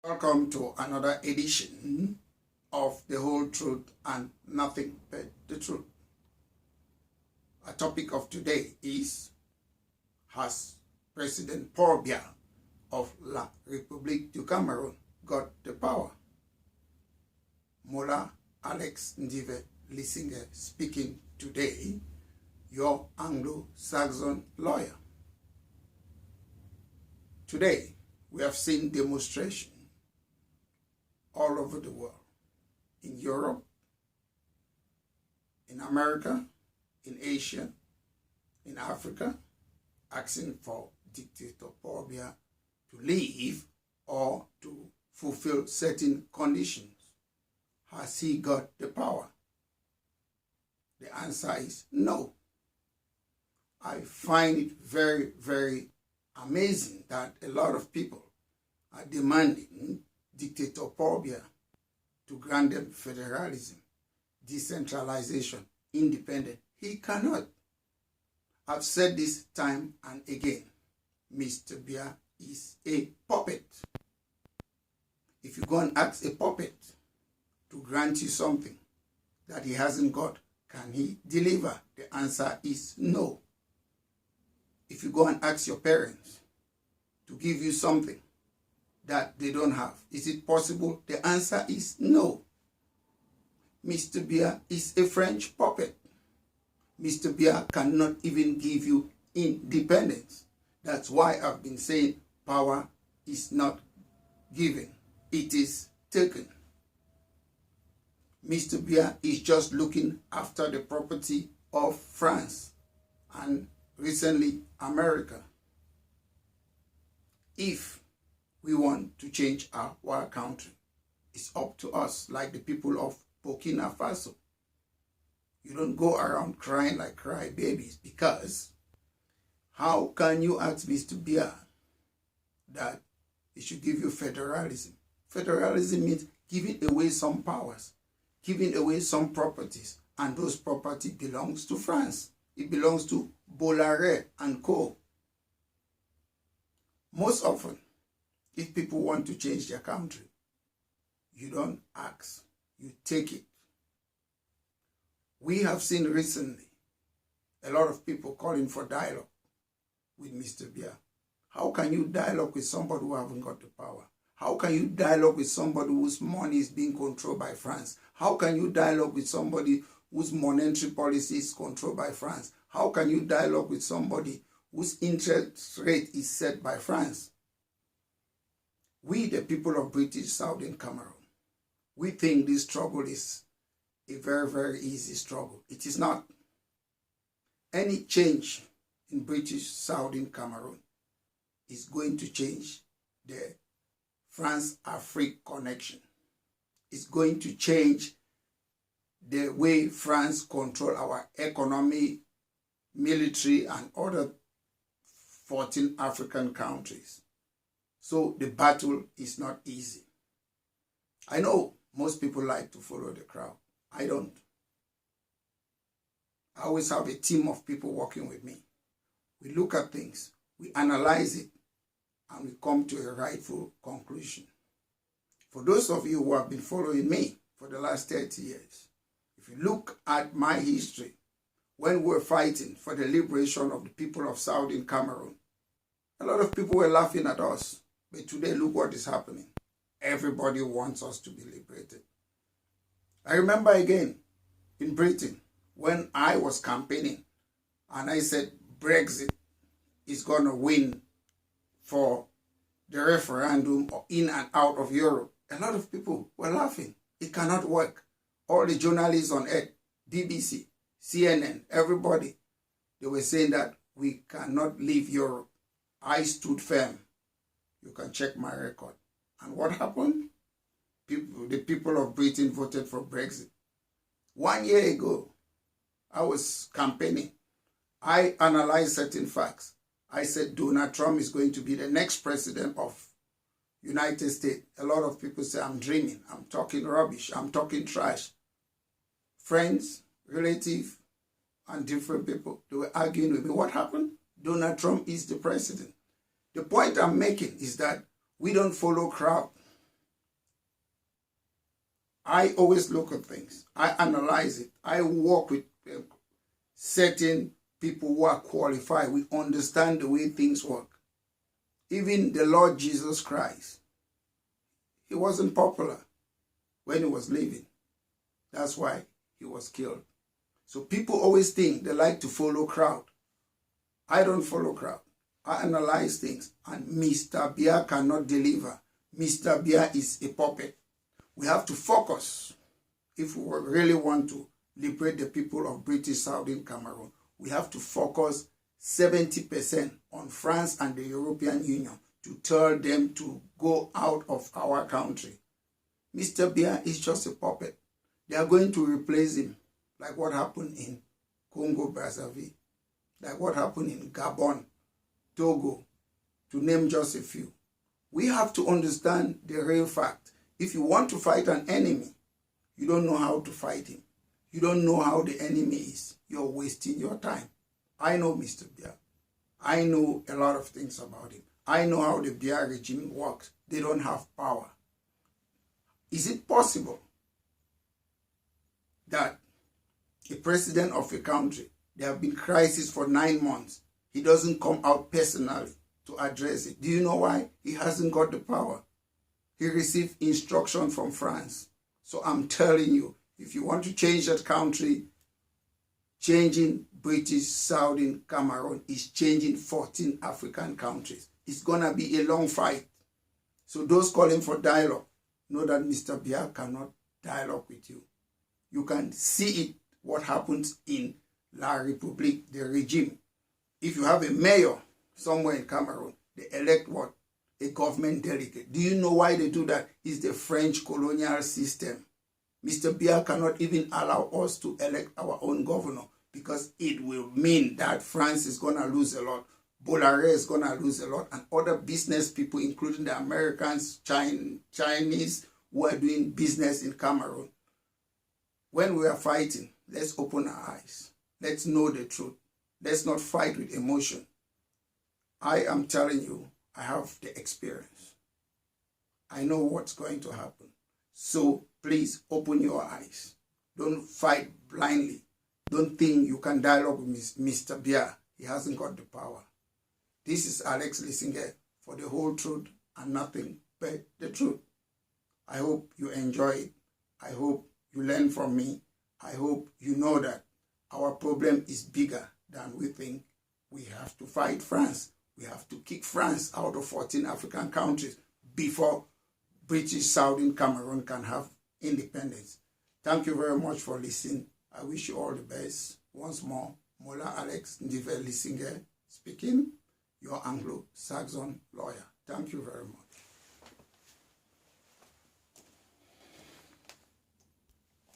Welcome to another edition of The Whole Truth and Nothing But the Truth. Our topic of today is, has President Paul Biya of La Republique Du Cameroun got the power? Mola Alex Ndive Lissinger speaking today, your Anglo-Saxon lawyer. Today, we have seen demonstration all over the world, in Europe, in America, in Asia, in Africa, asking for dictator Paul Biya to leave or to fulfill certain conditions. Has he got the power? The answer is no. I find it very, very amazing that a lot of people are demanding dictator Paul Biya to grant them federalism, decentralization, independence. He cannot. I've said this time and again. Mr. Biya is a puppet. If you go and ask a puppet to grant you something that he hasn't got, can he deliver? The answer is no. If you go and ask your parents to give you something that they don't have, is it possible? The answer is no. Mr. Biya is a French puppet. Mr. Biya cannot even give you independence. That's why I've been saying power is not given. It is taken. Mr. Biya is just looking after the property of France and recently America. If we want to change our country, it's up to us, like the people of Burkina Faso. You don't go around crying like crybabies, because how can you ask Mr. Biya that he should give you federalism? Federalism means giving away some powers, giving away some properties, and those property belongs to France. It belongs to Bollore and co. Most often, if people want to change their country, you don't ask, you take it. We have seen recently a lot of people calling for dialogue with Mr. Biya. How can you dialogue with somebody who haven't got the power? How can you dialogue with somebody whose money is being controlled by France? How can you dialogue with somebody whose monetary policy is controlled by France? How can you dialogue with somebody whose interest rate is set by France? We, the people of British Southern Cameroon, we think this struggle is a very, very easy struggle. It is not. Any change in British Southern Cameroon is going to change the France-Afrique connection. It's going to change the way France control our economy, military, and other 14 African countries. So the battle is not easy. I know most people like to follow the crowd. I don't. I always have a team of people working with me. We look at things, we analyze it, and we come to a rightful conclusion. For those of you who have been following me for the last 30 years, if you look at my history, when we were fighting for the liberation of the people of Southern Cameroon, a lot of people were laughing at us. But today, look what is happening. Everybody wants us to be liberated. I remember again in Britain when I was campaigning and I said Brexit is going to win for the referendum in and out of Europe. A lot of people were laughing. It cannot work. All the journalists on earth, BBC, CNN, everybody, they were saying that we cannot leave Europe. I stood firm. You can check my record. And what happened? The people of Britain voted for Brexit. 1 year ago, I was campaigning. I analyzed certain facts. I said Donald Trump is going to be the next president of United States. A lot of people say I'm dreaming. I'm talking rubbish. I'm talking trash. Friends, relatives, and different people, they were arguing with me. What happened? Donald Trump is the president. The point I'm making is that we don't follow crowd. I always look at things. I analyze it. I work with certain people who are qualified. We understand the way things work. Even the Lord Jesus Christ, he wasn't popular when he was living. That's why he was killed. So people always think they like to follow crowd. I don't follow crowd. I analyze things. And Mr. Biya cannot deliver. Mr. Biya is a puppet. We have to focus. If we really want to liberate the people of British Southern Cameroon, we have to focus 70% on France and the European Union to tell them to go out of our country. Mr. Biya is just a puppet. They are going to replace him, like what happened in Congo-Brazzaville, like what happened in Gabon, Togo, to name just a few. We have to understand the real fact. If you want to fight an enemy, you don't know how to fight him. You don't know how the enemy is. You're wasting your time. I know Mr. Biya. I know a lot of things about him. I know how the Biya regime works. They don't have power. Is it possible that a president of a country, there have been crises for 9 months, he doesn't come out personally to address it? Do you know why? He hasn't got the power. He received instruction from France. So I'm telling you, if you want to change that country, changing British Southern Cameroon is changing 14 African countries. It's going to be a long fight. So those calling for dialogue, know that Mr. Biya cannot dialogue with you. You can see it, what happens in La Republique, the regime. If you have a mayor somewhere in Cameroon, they elect what? A government delegate. Do you know why they do that? It's the French colonial system. Mr. Biya cannot even allow us to elect our own governor because it will mean that France is going to lose a lot. Bollore is going to lose a lot, and other business people, including the Americans, Chinese, who are doing business in Cameroon. When we are fighting, let's open our eyes. Let's know the truth. Let's not fight with emotion. I am telling you, I have the experience. I know what's going to happen. So please open your eyes. Don't fight blindly. Don't think you can dialogue with Mr. Biya. He hasn't got the power. This is Alex Lissinger for the whole truth and nothing but the truth. I hope you enjoy it. I hope you learn from me. I hope you know that our problem is bigger than we think. We have to fight France. We have to kick France out of 14 African countries before British Southern Cameroon can have independence. Thank you very much for listening. I wish you all the best. Once more, Mola Alex Ndive Lissinger speaking, your Anglo-Saxon lawyer. Thank you very much.